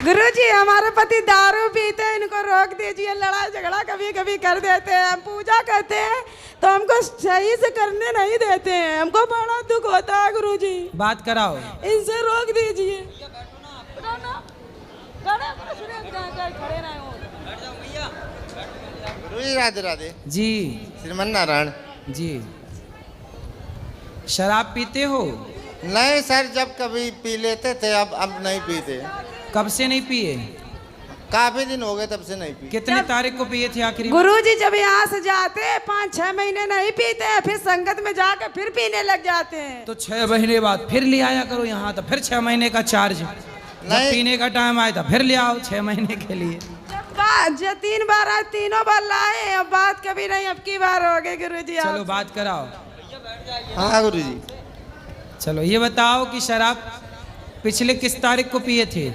गुरुजी हमारे पति दारू पीते हैं, इनको रोक दीजिए। लड़ाई झगड़ा कभी कभी कर देते हैं। हम पूजा करते हैं तो हमको सही से करने नहीं देते हैं। हमको बड़ा दुख होता है गुरुजी। बात कराओ, इनसे रोक दीजिए। गुरुजी राधे राधे। जी श्रीमन नारायण। जी। शराब पीते हो? नहीं सर, जब कभी पी लेते थे, अब नहीं पीते। कब से नहीं पिए? काफी दिन हो गए तब से नहीं पी। कितने तारीख को पिए थे आखिरी? गुरुजी जब यहाँ से जाते हैं 5-6 महीने नहीं पीते हैं, फिर संगत में जाकर फिर पीने लग जाते हैं। तो 6 महीने बाद फिर ले आया करो यहाँ, तो फिर 6 महीने का चार्ज। जब पीने का टाइम आया था फिर ले आओ 6 महीने के लिए। जो 3 बार आज तीनों बार लाए, अब बात कभी नहीं, अब की बार हो गए गुरुजी। चलो बात कराओ। हाँ गुरुजी। चलो ये बताओ कि शराब पिछले किस तारीख को पिए थे?